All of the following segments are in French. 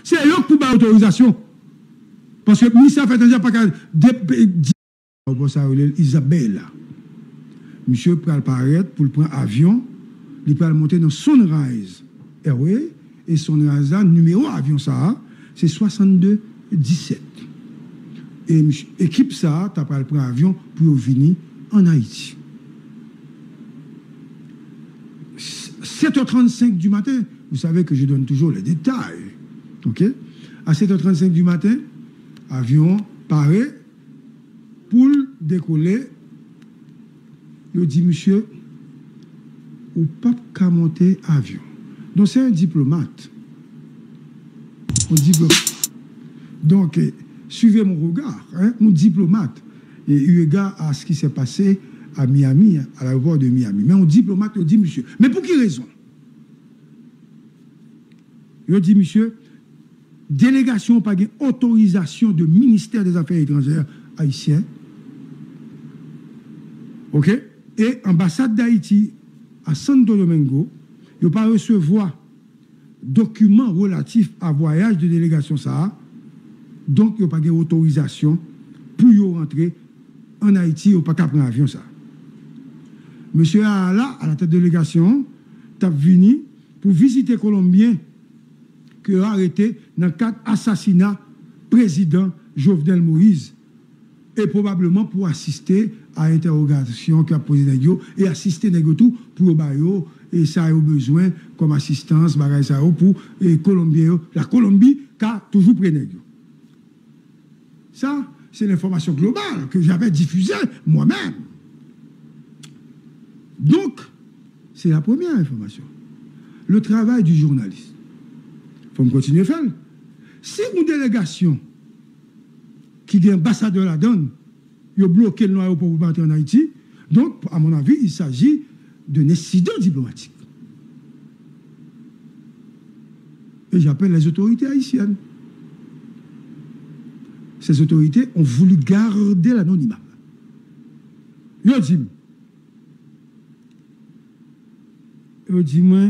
C'est eux qui pour l'autorisation. Parce que le ministère fait déjà pas qu'à Isabelle. Monsieur peut apparaître pour prendre avion, il peut monter dans Sunrise Airway et Sunrise numéro avion ça c'est 6217. Et équipe ça t'as pas prendre avion pour venir en Haïti. 7h35 du matin, vous savez que je donne toujours les détails. OK? À 7h35 du matin, avion paraît pour décoller. Il dit, monsieur, ou pas qu'à monter avion. Donc, c'est un diplomate. Donc, suivez mon regard, hein, un diplomate. Et eu égard à ce qui s'est passé à Miami, à l'aéroport de Miami. Mais un diplomate, il dit, monsieur, mais pour quelle raison? Il dit, monsieur, délégation pas autorisation de ministère des Affaires étrangères haïtien. OK? Et ambassade d'Haïti à Santo Domingo, il ne pas recevoir documents relatifs à voyage de délégation ça. Donc, il n'y a pas d'autorisation pour rentrer en Haïti, il n'y a pas qu'à prendre avion ça. Monsieur Ala, à la tête de délégation, est venu pour visiter Colombien qui a arrêté dans le cadre assassinat président Jovenel Moïse et probablement pour assister à l'interrogation qui a posé Négio et assister Négio tout pour Bayo et ça a besoin comme assistance pour Colombien, la Colombie qui a toujours pris Négio. Ça, c'est l'information globale que j'avais diffusée moi-même. Donc, c'est la première information. Le travail du journaliste. Il faut continuer à faire. Si une délégation qui est ambassadeur la donne, il a bloqué le aéroport pour entrer en Haïti, donc, à mon avis, il s'agit d'un incident diplomatique. Et j'appelle les autorités haïtiennes. Ces autorités ont voulu garder l'anonymat. Ils dit, moi,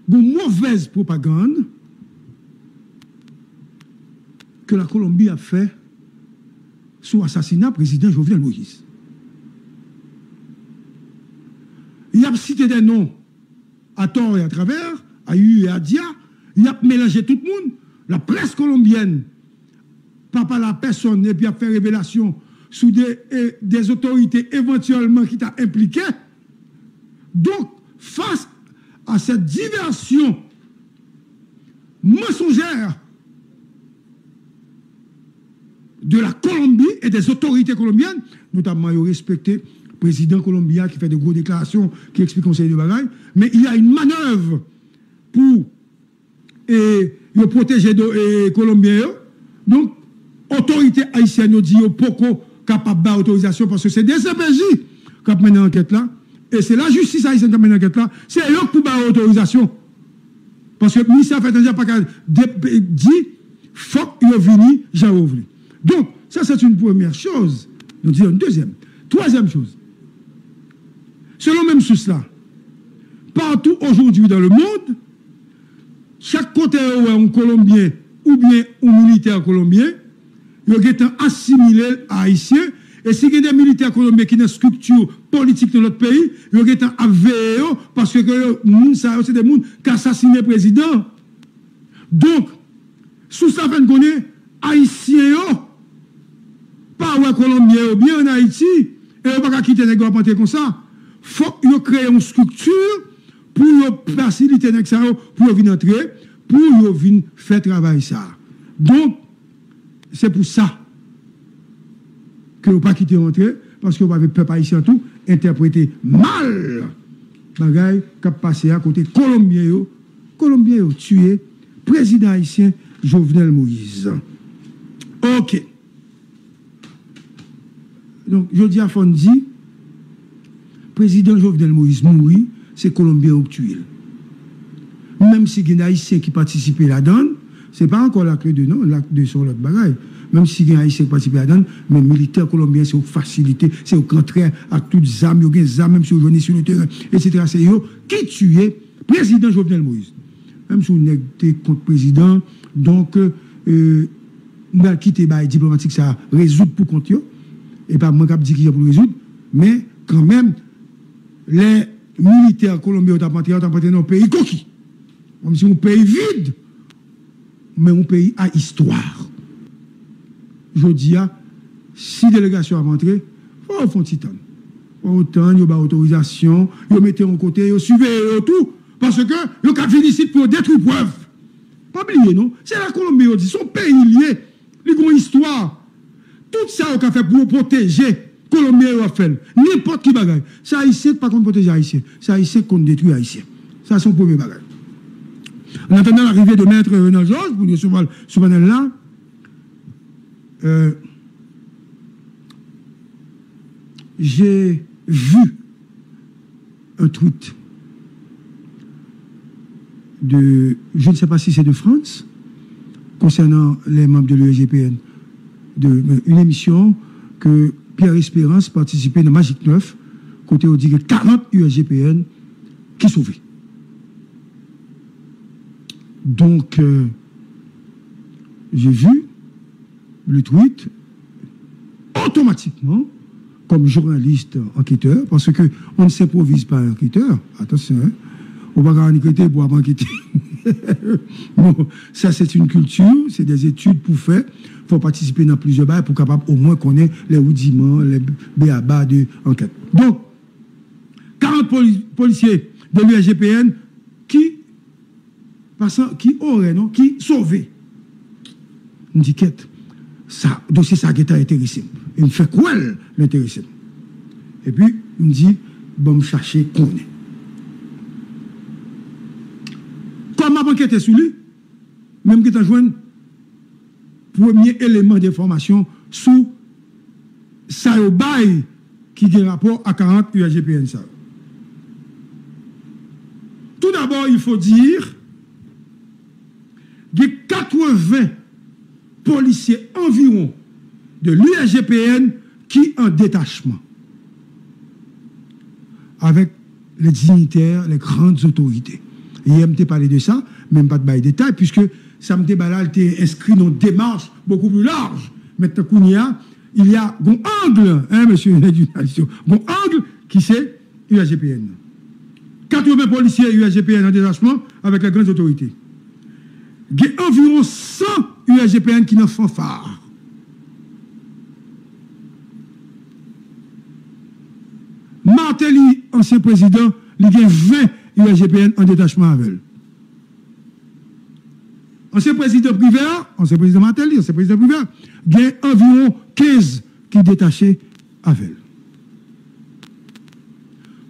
une mauvaise propagande que la Colombie a fait sous l'assassinat du président Jovenel Moïse. Il a cité des noms à tort et à travers, à U et à Dia, il a mélangé tout le monde, la presse colombienne, pas par la personne, et puis a fait révélation sous des autorités éventuellement qui t'a impliqué. Donc, face à cette diversion mensongère de la Colombie et des autorités colombiennes, notamment il respecté le président colombien qui fait de grosses déclarations, qui explique le conseil de bagaille, mais il y a une manœuvre pour protéger les Colombiens. Donc, autorité haïtienne dit pourquoi capable d'autorisation parce que c'est des CPJ qui ont mené l'enquête là. Et c'est la justice haïtienne qui a mené l'enquête là. C'est eux qui ont l'autorisation. Parce que le ministère fait déjà pas dit faut qu'il vienne, j'en ouvre. Donc, ça c'est une première chose. Nous disons une deuxième. Troisième chose. Selon même source là, partout aujourd'hui dans le monde, chaque côté où un Colombien ou bien un militaire colombien, il est assimilé à Haïtien. Et si il y a des militaires colombiens qui ont une structure politique dans notre pays, ils sont avérés parce que c'est des gens qui ont assassiné le président. Donc, sous ça, on connaît Haïtiens, pas ou Colombiens, ou bien en Haïti, et on ne peut pas quitter les gars comme ça. Il faut créer une structure pour faciliter les gens, pour venir entrer, pour venir faire travail ça. Donc, c'est pour ça que vous ne pas quitter rentrer, parce que vous avez peuple haïtien tout interprété mal bagaille qui a passé à côté Colombien tué président haïtien Jovenel Moïse. OK. Donc, je dis à Fondi, président Jovenel Moïse mourit, c'est Colombien qui tué. Même si il y a des haïtiens qui participent là-dedans, ce n'est pas encore l'acte de non, l'acte de sur l'autre bagaille. Même si il y a des haïtiens qui participent là-dedans, mais les militaires colombiens, c'est au facilité, c'est au contraire, à toutes les armes, il y a des armes, même si vous venez sur le terrain, etc. C'est eux qui tuent le président Jovenel Moïse. même si on est contre président, donc, nous allons quitter les diplomatiques, ça résoudre pour compte, et pas moi qui dis qu'il y a pour résoudre, mais quand même, les militaires colombiens ont apporté dans un pays coquille. Comme si un pays vide, mais un pays à histoire. Je dis, si délégation a rentré, il faut faire titan. Autant, il y a autorisation, il mettez en côté, il surveille tout, parce que il y a fini ici pour détruire preuve. Pas oublier, non? C'est la Colombie, on dit, son pays lié, il y a une histoire. Tout ça, on a fait pour protéger Colombie, on a fait. N'importe qui bagaille. C'est haïtien, pas contre protéger haïtien. C'est haïtien qu'on détruit haïtien. Ça, c'est son premier bagage. En attendant l'arrivée de Maître Renan Georges, pour nous sur ce panel-là, j'ai vu un tweet de, je ne sais pas si c'est de France, concernant les membres de l'UEGPN, une émission que Pierre Espérance participait dans Magic 9, côté on dit que 40 UEGPN qui sauvés. Donc, j'ai vu le tweet automatiquement comme journaliste enquêteur, parce que on ne s'improvise pas enquêteur. Attention, hein? On va pas enquêter pour avoir enquêté. Bon, ça, c'est une culture, c'est des études pour faire. Il faut participer dans plusieurs bails pour capable au moins connaître les rudiments, les béabas de l'enquête. Donc, 40 policiers de l'UEGPN qui auraient, non, qui sauvaient. On dit quête. Ça, dossier ça qui est intéressant. Il me fait quoi l'intéressant? Et puis, il me dit, bon, me chercher qu'on est. Comme ma enquête est sous lui, même que tu as joué un premier élément d'information sous ça au bail qui a rapport à 40 UAGPN. Tout d'abord, il faut dire qu'il y a 80 policiers environ de l'UAGPN qui en détachement avec les dignitaires, les grandes autorités. Et il m'a parlé de ça, même pas de bail détail, puisque ça me débalal était inscrit dans une démarche beaucoup plus large. Maintenant, il y a un angle, hein, monsieur l'éducation, un angle qui c'est UAGPN. 80 policiers UAGPN en détachement avec les grandes autorités. Il y a environ 100 UAGPN qui n'en font phare. Martelly, ancien président, il y a 20 UAGPN en détachement avec elle. Ancien président privé, ancien président Martelly, ancien président privé, il y a environ 15 qui détachés avec elle.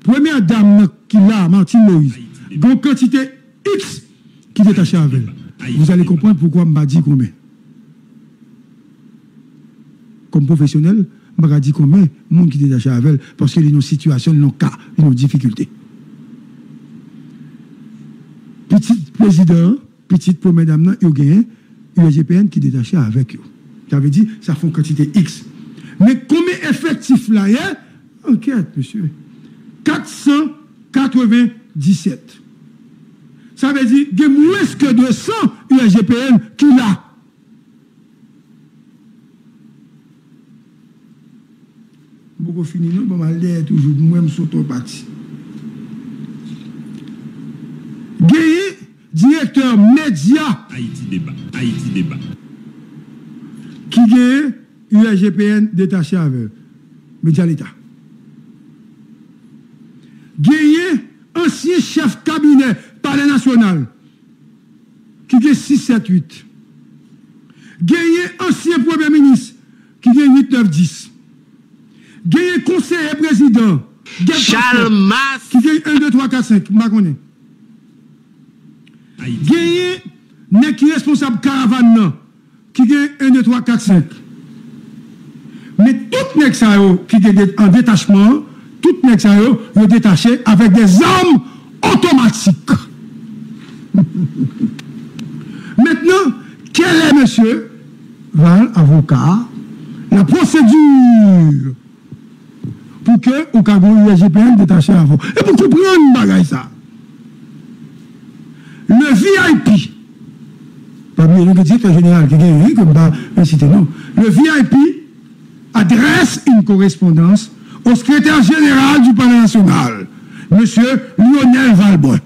Première dame qui l'a, Martine Moïse, il y a une quantité X qui détachée avec elle. Vous allez comprendre pourquoi je m'a dit combien. Comme professionnel, je m'a dit combien de monde qui détaché avec elle, parce qu'il y a une situation, une cas, une difficulté. Petit président, petite première dame, il y a une UAGPN qui détaché avec eux. Ça veut dire ça fait une quantité X. Mais combien effectif là y a? Enquête, monsieur. 497. Ça veut dire qu'il y a moins que 200 UAGPN qui l'a. Beaucoup fini, non? Bon, aller toujours, moi-même, sur ton parti. Gagné, directeur média. Haïti débat. Haïti débat. Qui gagne UAGPN détaché avec média l'État. Gagné, ancien chef cabinet palais national. Qui gagne 6, 7, 8. Gagné, ancien premier ministre. Qui gagne 8, 9, 10. Gagné, conseiller président. Charles Mass. Qui gagne 1, 2, 3, 4, 5. Je ne connais pas. Gagné, n'est qui responsable caravane, qui gagne 1, 2, 3, 4, 5. Mais tout n'est ça qui est en détachement, tout n'est ça est détaché avec des armes automatiques. Maintenant, quel est, monsieur Val, avocat, la procédure pour que au Cameroun, l'UAGPN détaché avant? Et pour comprendre bagaille ça. Le VIP, parmi les directeurs généraux qui gagnent, comme pas incité, non. Le VIP adresse une correspondance au secrétaire général du Palais national, M. Lionel Valbrun.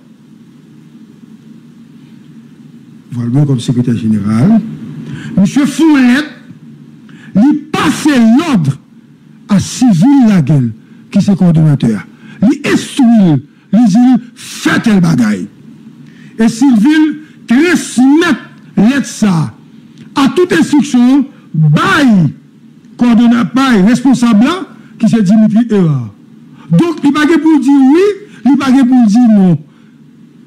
Valbrun comme secrétaire général. M. Foulette lui passe l'ordre à Civil Laguel, qui est coordonnateur. Lui instruit, lui dit, faites le bagaille. Et Civil transmet l'aide ça à toute instruction, bail, coordonnateur, bail, responsable là, qui c'est Dimitri Erard. Donc, il n'y a pas pour dire oui, il n'y a pas pour dire non.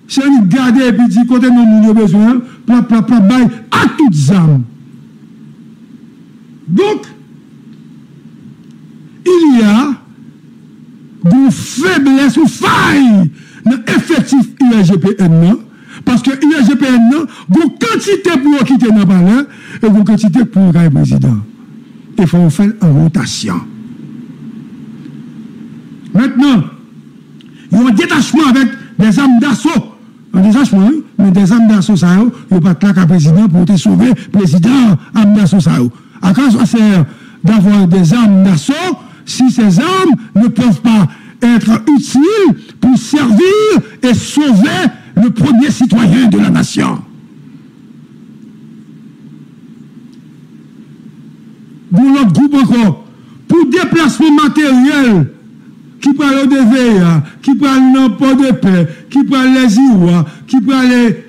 C'est une garder et puis dire, quand nous avons besoin, bail à toutes âmes. Donc, il y a une faiblesse ou faille dans l'effectif IRGPN, parce que IRGPN, il y a une quantité pour quitter dans le palais et une quantité pour le président. Il faut faire en rotation. Maintenant, il y a un détachement avec des armes d'assaut. Un détachement, mais des armes d'assaut, ça il n'y a pas de claque à président pour te sauver, président, armes d'assaut, ça à quoi ça sert d'avoir des armes d'assaut si ces armes ne peuvent pas être utiles pour servir et sauver le premier citoyen de la nation? Pour l'autre groupe encore, pour déplacement matériel, qui peut aller au DVA, qui peut aller dans le port de paix, qui peut aller les Iwa, qui peut aller,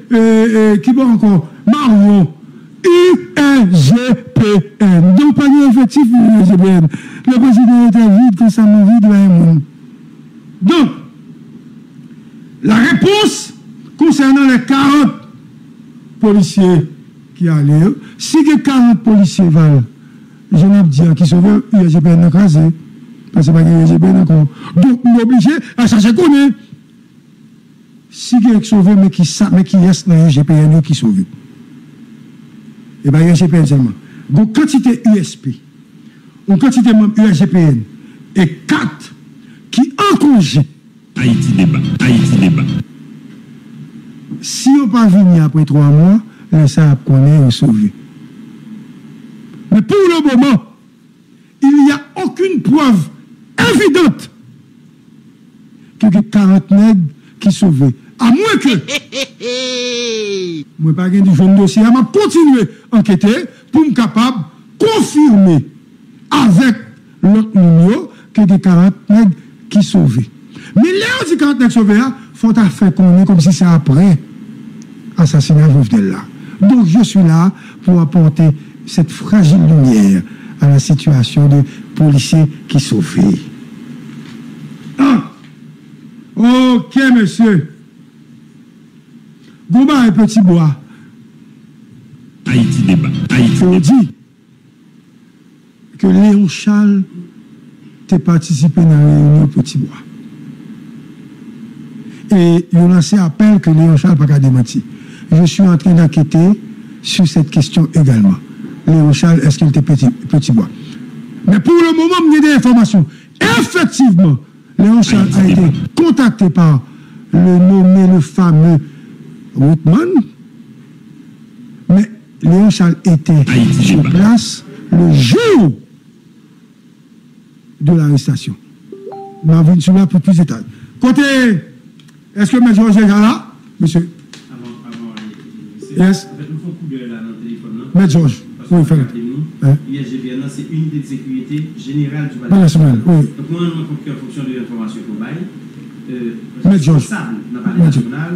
qui peut encore, Marion, URGPN. Donc, pas d'effectif pour l'URGPN. Le président était vide, que ça m'a vide, là, donc, la réponse concernant les 40 policiers qui allaient, si les 40 policiers valent, je n'ai pas dit qui sauvent l'URGPN écrasé, parce que ce n'est pas l'URGPN encore. Donc, nous sommes obligés à chercher qu'on est. Si quelqu'un sauvé, mais qui reste dans l'URGPN qui sauve. Et bien, URGPN seulement. Donc, quantité USP, ou quantité membre URGPN, et 4 qui en congé. Haïti débat. Haïti débat. Si on pas venu après 3 mois, ça connaît et sauvé. Mais pour le moment, il n'y a aucune preuve évidente que 40 nègres qui sauvent. À moins que. Moi, pas du jaune dossier, je vais continuer à enquêter pour me capable de confirmer avec l'autre numéro que des 40 nègres qui sauvent. Mais là, on dit 40 nègres sauvés, il faut faire qu'on est comme si c'est après l'assassinat de Jovenel là. Donc, je suis là pour apporter cette fragile lumière à la situation des policiers qui sauvent. Ah. Ok, monsieur. Gouba et Petit Bois. Haïti débat. Haïti On débat. dit que Léon Charles a participé dans la réunion Petit Bois. Et il a lancé appel que Léon Charles n'a pas démenti. Je suis en train d'enquêter sur cette question également. Léon Charles, est-ce qu'il était Petit Bois? Mais pour le moment, il y a des informations. Effectivement, Léon Charles a été contacté par le fameux Rothman, mais Léon Charles était sur place le jour de l'arrestation. Nous avons sur là pour plus de détails. Côté, est-ce que M. Georges est là, monsieur? Yes. M. Georges, oui, il fait. IRGPN, c'est unité de sécurité générale du Palais national. Oui. Donc, nous avons en fonction de l'information qu'on baille. Responsable dans le Palais national,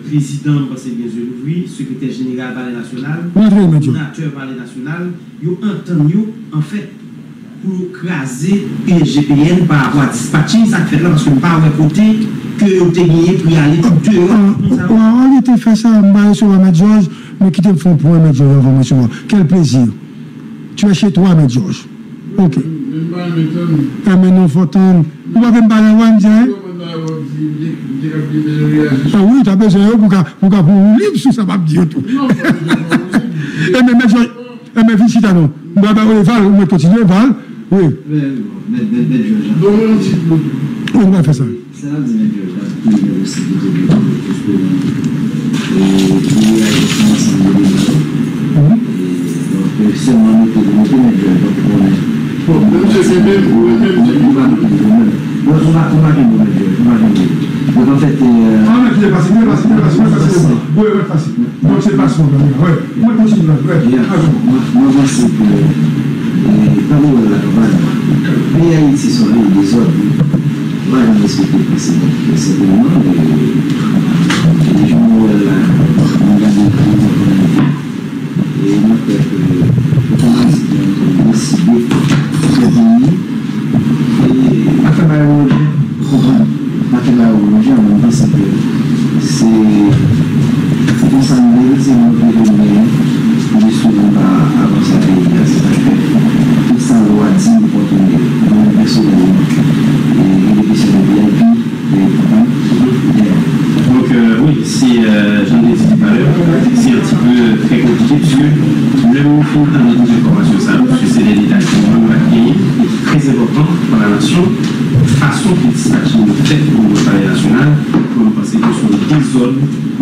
président, c'est bien sûr l'ouvri, secrétaire général Palais national, coordinateur Palais national, ils entendent en fait pour craser IRGPN par rapport à dispatching, ça fait là parce qu'on ne peut pas côté que vous avez gagné pour y aller tout dehors. On était fait ça, on sur M. Georges, mais qui te font pour M. Georges information. Quel plaisir. Tu es chez toi, M. Georges. Ok. Mais non, faut attendre. Vous ne pouvez pas parler à dire. Ah oui, tu as besoin pour vous libre sur ça, va me dire tout. Mais M. Georges, mais visite non. Val, on va continuer, Val. Oui. On va faire ça. C'est là, il y a aussi des qui a été ensemble de donc seulement nous pouvons donc en fait donc c'est pas son moi continue moi pense que parmi la campagne les Haïti sont des autres voilà ce qui est passé c'est vraiment les gens on regarde et moi que commence décider de venir et à travers on pense que c'est comme ça c'est notre problème on est souvent pas avancer tout ça on doit dire pour tout le monde personnellement et les questions de VIP donc oui si j'en ai dit tout à l'heure c'est un petit peu très compliqué puisque le mot fin dans les informations ça parce que c'est des détails qui vont marquer très importants pour la nation façon de dispatcher de fait pour le palais national comme penser que ce sont des zones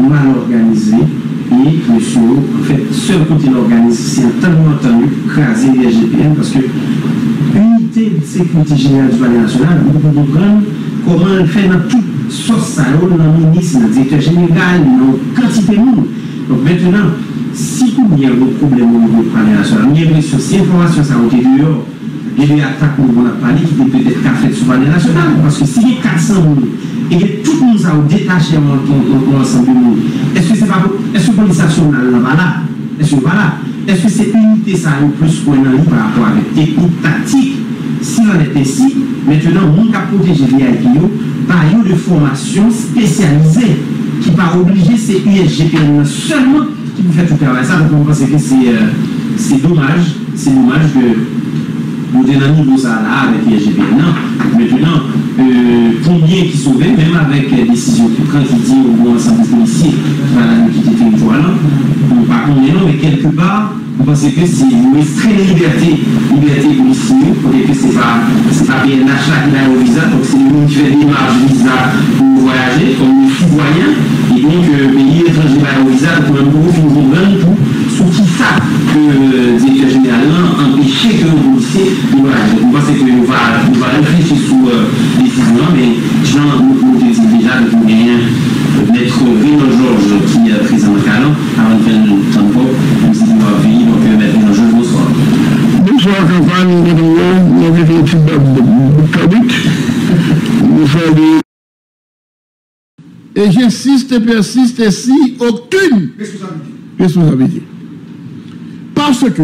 mal organisées et monsieur, en fait, seul quand il organise, c'est un tellement entendu craser les GPN parce que l'unité de sécurité générale du palais national, nous pouvons comprendre comment elle fait dans toute sauce salon, dans le ministre, dans le directeur général, dans quantité de monde. Donc maintenant, si il y a un problème au niveau du palais national, il y a une question, si l'information ça a été dehors, il y a des attaques où on a parlé qui étaient peut-être qu'à faire sur le palais national, parce que s'il y a 400 monde, et que tout le monde a détaché ensemble du monde, est-ce que c'est pas est-ce que la police nationale là là est-ce que voilà est-ce que c'est unité ça plus qu'on a par rapport avec technique tactique si on est ainsi maintenant on a protégé les IPO par une de formation spécialisée qui pas obligé c'est USGPN seulement qui peut faire tout travail ça donc on pense que c'est dommage que nous avons un niveau ça là avec l'ISGPN. Maintenant, combien qui sauvaient, même avec les décisions qui prennent qui disent au moins ensemble policiers dans la quitter territoire là, par contre, non, mais quelque part, vous pensez que c'est une extrême liberté policière, et que c'est pas PNH là qui a au visa, donc c'est le monde qui fait des démarches de visa pour voyager, comme les citoyens, et donc pays étrangers va au visa, donc même pour vous comprendre tout, sous qui ça que le directeur général empêcher que les policiers voyagent. Vous pensez que nous va réfléchir sur les décisions, mais nous disons déjà que nous gagnons Maître Rino Georges qui est présent au Calan, avant de faire le temps de pop, nous disons à pays, donc Maître Rino Georges, bonsoir. Bonsoir, campagne, nous avons fait un petit peu de cabine. Nous faisons et j'insiste et persiste ici, aucune responsabilité. Parce que,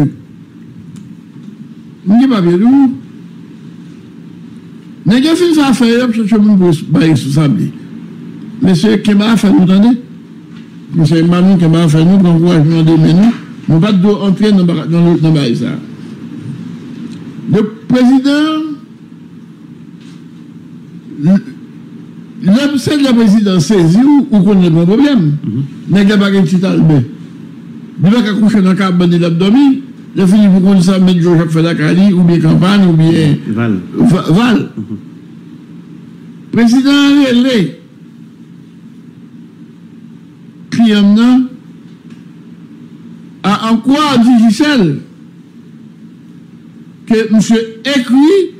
nous ne pas bien nous, nous avons fait ça à faire, parce que nous avons fait responsabilité. Monsieur Kema a fait nous, attendez? Monsieur Manou Kema a fait nous, donc nous avons demandé, nous ne pouvons pas entrer dans le ça. Le président, l'homme, c'est le président saisi ou qu'on a un problème. Mais il n'y a pas de petit albert. Il va coucher dans le cabane de l'abdomen, il a fini pour qu'on dise mettre Jacques Fedakali, ou bien campagne, ou bien Val. Président Relais, client a encore dit Gisèle que monsieur écrit,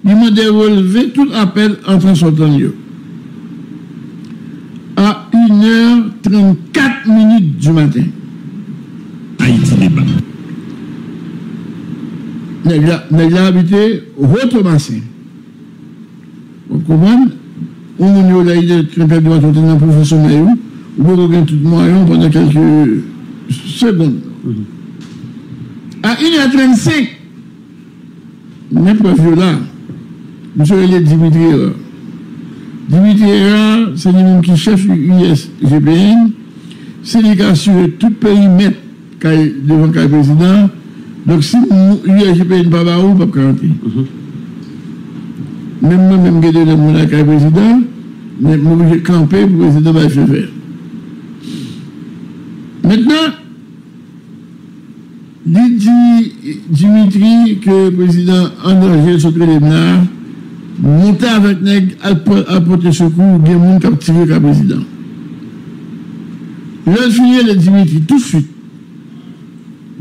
il m'a de relever tout appel entre sortant à 1h34 du matin. Haïti débat. Nous avons habité Rotomassin. Vous comprenez? On a eu des températures dans le professionnel, on a eu tout le moyen pendant quelques secondes. À 1h35, n'importe là, monsieur Dimitri. Dimitri, c'est lui qui chef USGPN, c'est lui qui assure tout périmètre devant le président. Donc si l'USGPN ne va pas où, pas rentrer. Même moi-même, je suis le président, mais je suis obligé de camper pour que le président va faire. Maintenant, dit Dimitri que le président André Sotré-Lénard monter avec nèg apporter secours, il y a monde qui a tiré le président. Là, fini le Dimitri tout de suite.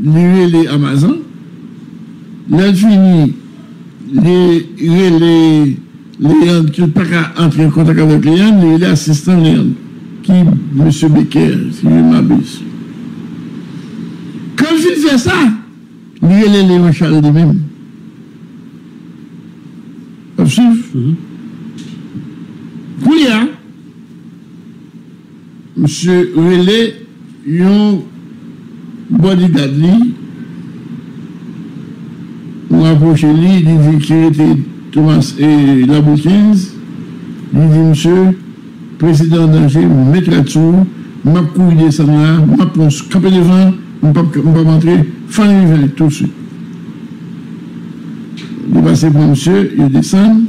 Les Amazon. Là, fini les qui ne pas entrer en contact avec les assistants qui M. Becker, si je m'abuse. Quand il fait ça, les Léon Charles lui-même. Vous suivez? Koulia, M. Relais, yon bodyguard li, on approche lui, il dit qu'il était Thomas et Laboukins, il dit, monsieur, président d'Angers, mettre là-dessous, m'a couru descendre là, m'a ponce, camper devant, je ne peux pas rentrer, fan river tout de suite. Il passe pour monsieur, il descend,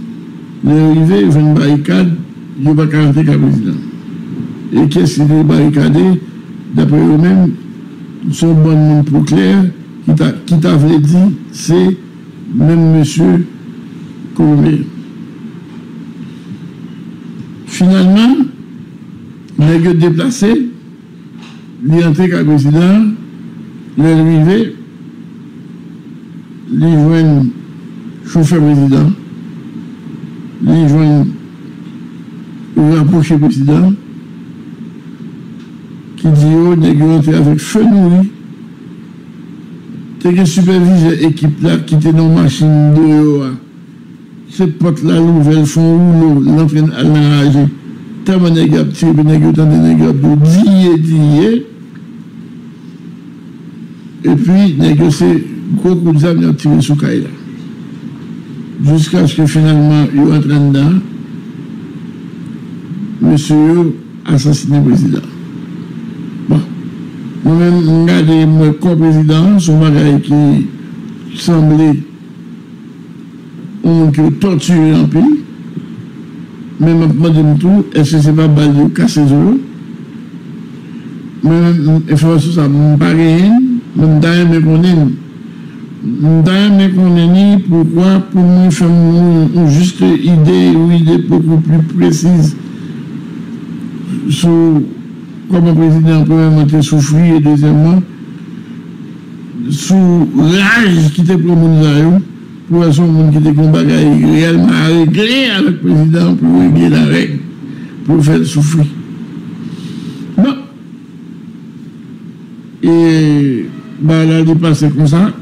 il est arrivé, il fait une barricade, il n'y a pas 40 cas président. Et qu'est-ce qu'il est barricadé, d'après eux-mêmes, son bon monde pour clair, qui t'avait dit, c'est même monsieur Colombier. Finalement, il a déplacé, il est entré comme président, il est arrivé, il joue un chauffeur président, il joue un rapproché président, qui dit, oh, négocié avec feu nourri. T'es que superviseur équipe là qui était dans la machine de ces potes là, nouvelles font rouleau, l'entraîne à l'enrager. Tellement de négociés, tiré de négociés, tant de négociés, d'hier. Et puis, négocier, gros coup de zame, ils ont tiré sous Kaila. Jusqu'à ce que finalement, ils sont entrés dedans, monsieur assassiné le président. Moi-même, je regarde mon co-président, son bagage qui semblait que torturer un pays. Mais je me demande tout, est-ce que ce n'est pas balle de casser les euros? Moi-même, il faut que ça me paraît, je me connais pourquoi, pour nous faire une juste idée ou idée beaucoup plus précise sur comment le président premièrement était souffri et deuxièmement sous l'âge qui était pour le monde pour son monde qui était combattu réellement à régler avec le président pour régler la règle pour faire souffrir. Bon. Et là il est passé comme ça.